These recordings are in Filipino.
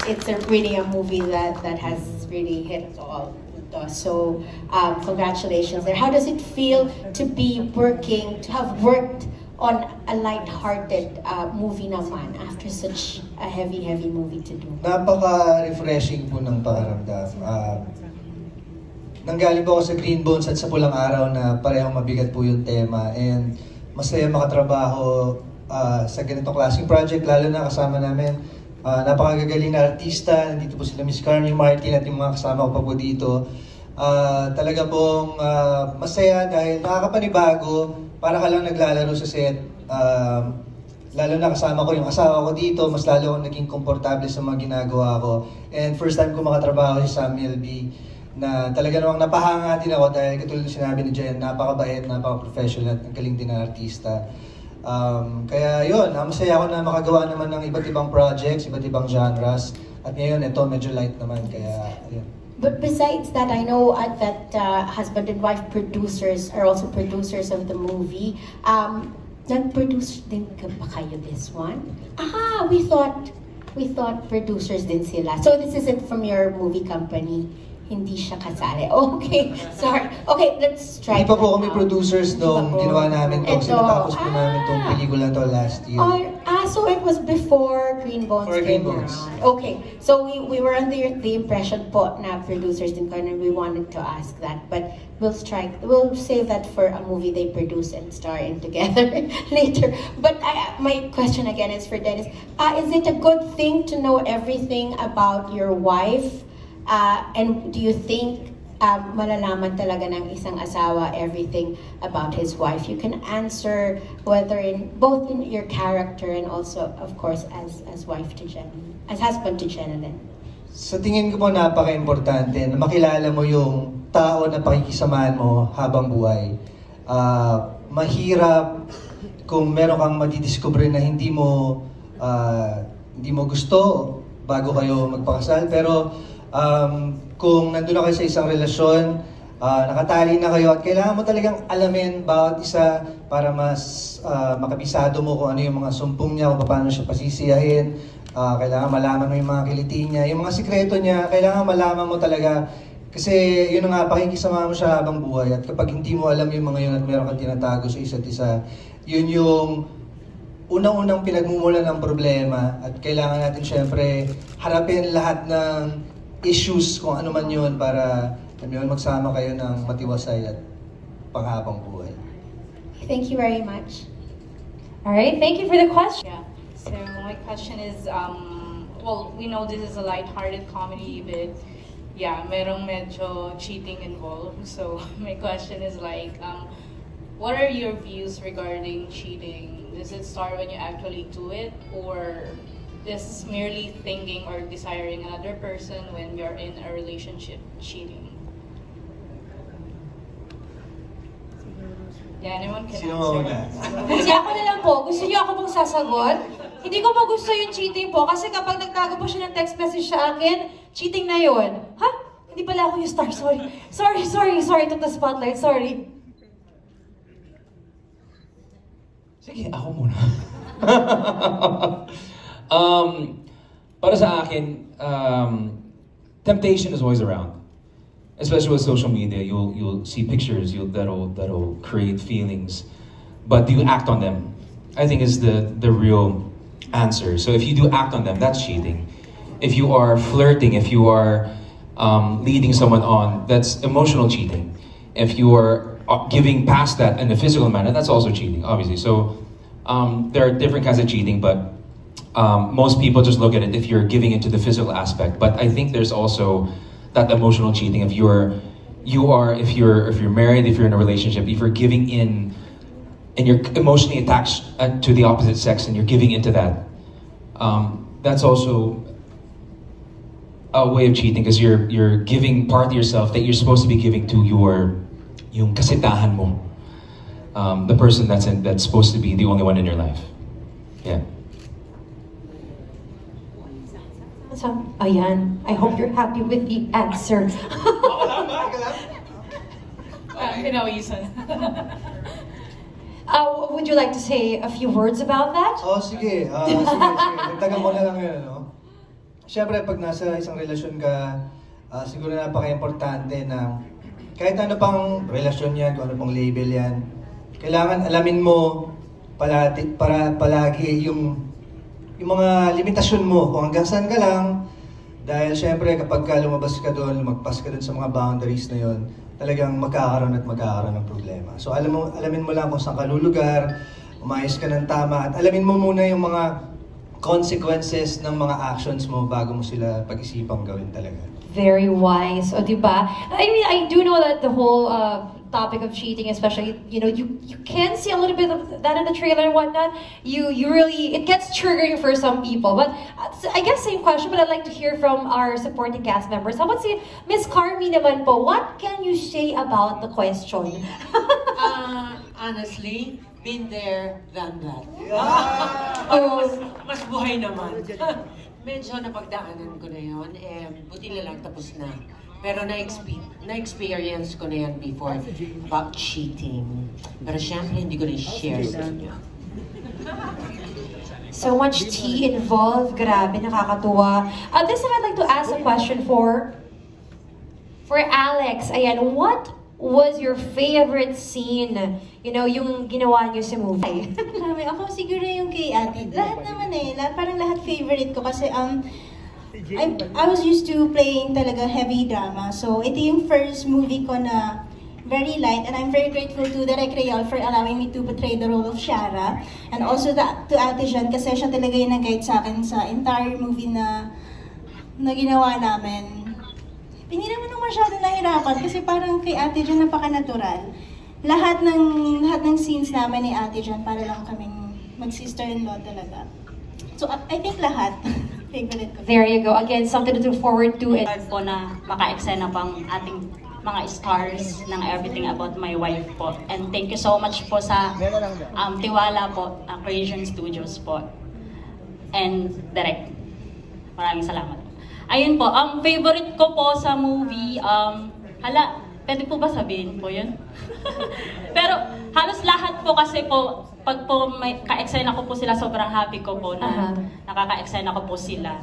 it's really a movie that has really hit us all. So congratulations there. How does it feel to have worked on a light-hearted movie naman after such a heavy movie to do? Napaka-refreshing po ng pakiramdam. Nanggaling po ako sa Green Bones at sa Pulang Araw na parehong mabigat po yung tema, and masaya makatrabaho sa ganitong klaseng project, lalo na kasama namin napakagagaling na artista. Nandito po sila Miss Carmi Martin at yung mga kasama ko pa po dito. Talaga pong masaya dahil nakakapanibago, para ka lang naglalaro sa set. Lalo na kasama ko yung asawa ko dito, mas lalo akong naging komportable sa mga ginagawa ko. And first time ko makatrabaho si Samuel B, na talaga namang napahanga din ako dahil katulad ng sinabi ni Jen, napakabait, napaka-professional at ang galing din na artista. Kaya yun, masaya ako na makagawa naman ng iba't ibang projects, iba't ibang genres. At ngayon, ito medyo light naman, kaya yun. But besides that, I know that husband and wife producers are also producers of the movie. Nag-produce din ba kayo this one? We thought producers din sila. So this is it from your movie company. Hindi siya kasali. Okay, sorry. Okay, let's try. Hindi pa po kami producers nung ginawa namin ito. Sinatapos po namin itong pelikula to last year. So it was before Green Bones came around. Okay, so we were under the impression po na producers din kayo, and we wanted to ask that. But we'll save that for a movie they produce and star in together later. But my question again is for Dennis. Is it a good thing to know everything about your wife? And do you think malalaman talaga ng isang asawa everything about his wife? You can answer whether both in your character and also, of course, as wife to Jen, as husband to Jen. Sa tingin ko po napaka-importante na makilala mo yung tao na pakikisamahan mo habang buhay. Mahirap kung meron kang madidiscover na hindi mo gusto bago kayo magpakasal, pero kung nandun na kayo sa isang relasyon, nakatali na kayo at kailangan mo talagang alamin bawat isa para mas makabisado mo kung ano yung mga sumpong niya, kung paano siya pasisiyahin. Kailangan malaman mo yung mga kiliti niya, yung mga sikreto niya, kailangan malaman mo talaga. Kasi yun nga, pakikisama mo siya habang buhay, at kapag hindi mo alam yung mga yun at meron kang tinatago sa isa't isa, yun yung unang-unang pinagmumulan ng problema. At kailangan natin syempre harapin lahat ng issues kung ano man yun para magsama kayo ng matiwasay at panghabang buhay. Thank you very much. All right, thank you for the question. Yeah. So my question is, well, we know this is a light-hearted comedy, but yeah, merong medyo cheating involved. So my question is like, what are your views regarding cheating? Does it start when you actually do it, or is merely thinking or desiring another person when you're in a relationship cheating? Yeah, anyone can answer. Kasi ako na lang po, gusto niyo ako pong sasagot? Hindi ko po gusto yung cheating po, kasi kapag nagtago po siya ng text message sa akin, cheating na yun. Ha? Hindi pala ako yung star, sorry. Sorry to the spotlight, sorry. Sige, ako muna. Para sa akin, temptation is always around. Especially with social media, you'll see pictures that'll create feelings, but do you act on them? I think is the real answer. So if you do act on them, that's cheating. If you are flirting, if you are leading someone on, that's emotional cheating. If you are giving past that in a physical manner, that's also cheating, obviously. So there are different kinds of cheating, but most people just look at it if you're giving into the physical aspect. But I think there's also that emotional cheating. If you're married, if you're in a relationship, if you're giving in and you're emotionally attached to the opposite sex and you're giving into that, that's also a way of cheating, because you're giving part of yourself that you're supposed to be giving to yung kasitahan mo, the person that's supposed to be the only one in your life. Yeah. So, ayan. I hope you're happy with the answer. Would you like to say a few words about that? Oh, sige. Dagdagan ko na lang yun, no? syempre pag nasa isang relasyon ka, siguro napaka-importante na kahit ano pang relasyon yan, kung ano pang label yan, kailangan alamin mo palagi yung mga limitasyon mo, kung hanggang saan ka lang. Dahil syempre kapag lumabas ka doon, lumagpas ka doon sa mga boundaries na yon, talagang magkakaroon ng problema. So alamin mo lang kung saan ka lulugar, umayos ka ng tama, at alamin mo muna yung mga consequences ng mga actions mo bago mo sila pag-isipang gawin talaga. Very wise. O, diba? I mean, I do know that the whole topic of cheating, especially, you know, you can see a little bit of that in the trailer and whatnot. You really, it gets triggering for some people. But I guess same question, but I'd like to hear from our supporting cast members. How about si Miss Carmi naman po? What can you say about the question? Honestly, been there, done that. Mas buhay naman. Medyo napagdaanan ko na yun, buti na lang tapos na. Pero na-experience ko na yan before about cheating. Pero syempre hindi ko na-share sa inyo. So much tea involved. Grabe, nakakatuwa. This time I'd like to ask a question for Alex. Ayan, what was your favorite scene? You know, yung ginawa niyo sa movie. Ako siguro yung kay Ate. Lahat naman parang lahat favorite ko kasi I was used to playing talaga heavy drama. So ito yung first movie ko na very light, and I'm very grateful to Direk Real for allowing me to portray the role of Shara. And also to Ate Jan kasi siya talaga yung nag-guide sa akin sa entire movie na ginawa namin. Hindi naman nung masyadong nahirapan kasi parang kay Ate Jan napaka-natural. Lahat ng scenes namin ni Ate Jan para lang kaming mag-sister-in-law talaga. So I think lahat favorite ko. There you go. Again, something to look forward to. Po na maka-eksena pang ating mga stars ng Everything About My Wife po. And thank you so much po sa tiwala po, Creation Studios po. And Direk, maraming salamat. Ayun po, favorite ko po sa movie, pwede po ba sabihin po yun? Pero halos lahat po kasi po, pag po may ka-eksena ko po sila, sobrang happy ko po na nakaka-eksena ko po sila.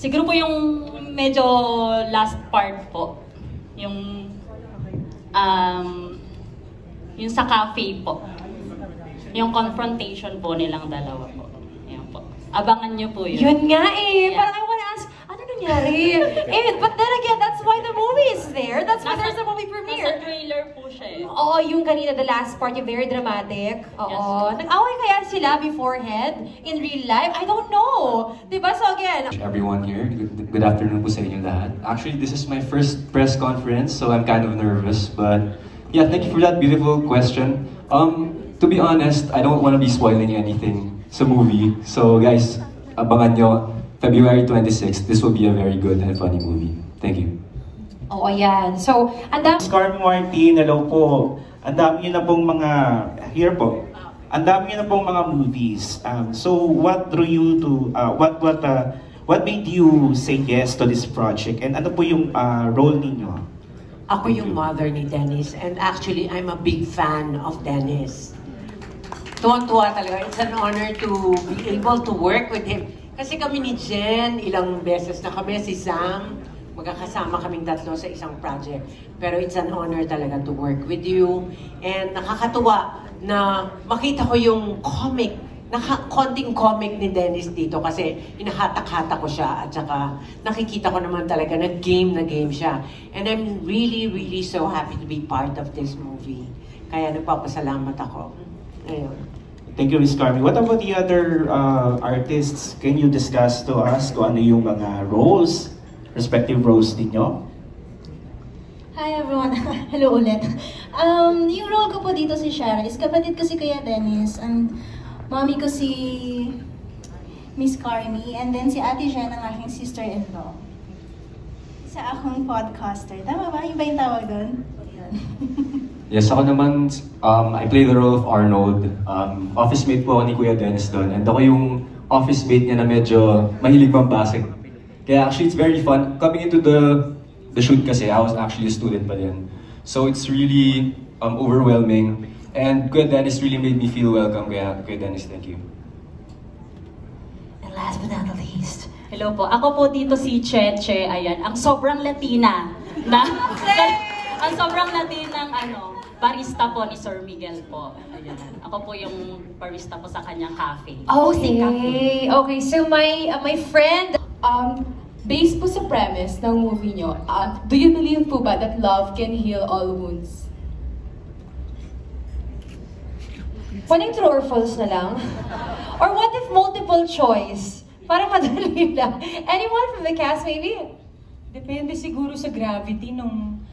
Siguro po yung medyo last part po, yung sa cafe po, yung confrontation po nilang dalawa po. Yan po. Abangan nyo po yun. Yun nga Yeah. Parang I wanna ask, ano nangyari? But then again, that's why the movie is there. That's why there's a movie premiere. Nasa trailer po siya Oo, yung kanina, the last part, yung very dramatic. Oo. Yes. Nag-away kaya sila beforehand in real life? I don't know. Diba? So again, Everyone here, good afternoon po sa inyo lahat. Actually, this is my first press conference, so I'm kind of nervous. But yeah, thank you for that beautiful question. To be honest, I don't want to be spoiling anything sa movie. So guys, abangan nyo, February 26th, this will be a very good and funny movie. Thank you. oh, ayan. So, Carmi Martin, hello po. Ang dami nyo na pong mga, here po, ang dami nyo na pong mga movies. So what drew you to, what made you say yes to this project? And ano po yung role ninyo? Ako yung mother ni Dennis, and actually I'm a big fan of Dennis. Tuwang-tuwa talaga. It's an honor to be able to work with him. Kasi kami ni Jen, ilang beses na kami, si Sam, magkakasama kaming tatlo sa isang project. Pero it's an honor talaga to work with you. And nakakatuwa na makita ko yung comic, konting comic ni Dennis dito kasi hinahatak-hatak ko siya at saka nakikita ko naman talaga na game siya. And I'm really, really so happy to be part of this movie. Kaya nagpapasalamat ako. Ayun. Thank you, Ms. Carmi. What about the other artists? Can you discuss to us kung ano yung mga roles, respective roles ninyo? Hi everyone. Hello ulit. Yung role ko po dito si Shara is kapatid ko si Kuya Dennis, and mommy ko si Miss Carmi, and then si Ate Jen ang aking sister-in-law. Sa akong podcaster. Tama ba? Yung ba yung tawag doon? Yes, ako naman, I play the role of Arnold. Office mate po ako ni Kuya Dennis doon. And ako yung office mate niya na medyo mahilig pambasig. Kaya actually, it's very fun. Coming into the shoot kasi, I was actually a student pa din. So it's really overwhelming. And Kuya Dennis really made me feel welcome. Kaya Kuya Dennis, thank you. and last but not the least, Hello po. Ako po dito si Cheche. Ayan. Ang sobrang Latina na... ang sobrang Latinang barista po ni Sir Miguel po. Ayan. Ako po yung barista po sa kanyang cafe. Okay. Okay. So my friend, based po sa premise ng movie nyo, do you believe po ba that love can heal all wounds? Pwedeng true or false na lang? Or what if multiple choice? Para madali lang. Anyone from the cast maybe? Depende siguro sa gravity nung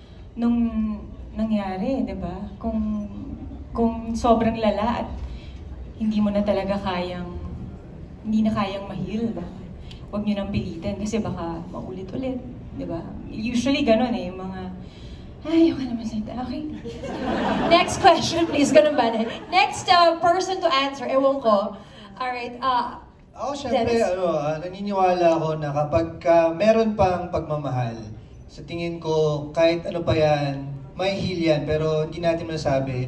nangyari, di ba? Kung sobrang lala at hindi mo na talaga hindi na kayang ma-heal, ba? Huwag nyo nang pilitin kasi baka maulit-ulit, di ba? Usually ganun yung mga, ay, okay naman salita. Okay. Next question, please. Ganun ba? Next person to answer. Ewan ko. Alright. Ako syempre, naniniwala ako na kapag meron pang pagmamahal, sa tingin ko, kahit ano pa yan, may heal yan, pero hindi natin masasabi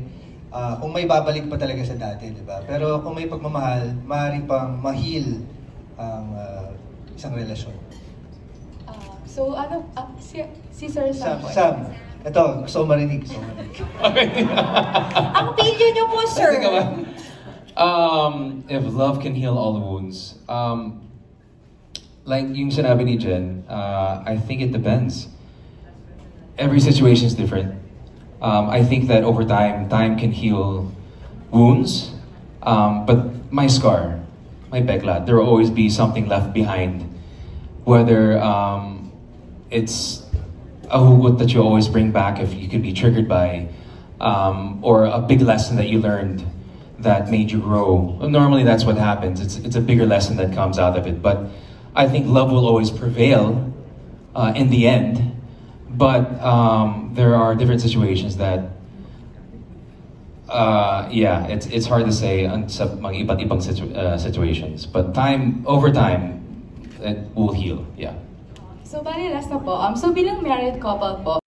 kung may babalik pa talaga sa dati, di ba? Pero kung may pagmamahal, maaari pang ma-heal ang isang relasyon. So, si Sir Sam. Sam. Ito, gusto ko marinig. Ang video nyo po, sir. If love can heal all wounds, like yung sinabi ni Jen, I think it depends. Every situation is different. I think that over time can heal wounds, but my scar, my beklat, there will always be something left behind. Whether it's a hugot that you always bring back if you could be triggered by, or a big lesson that you learned that made you grow. Well, normally that's what happens. It's a bigger lesson that comes out of it. But I think love will always prevail in the end. But there are different situations that, yeah, it's hard to say sa mga iba't ibang situations. But over time, it will heal. Yeah. So, bali last na po. So, bilang married couple po,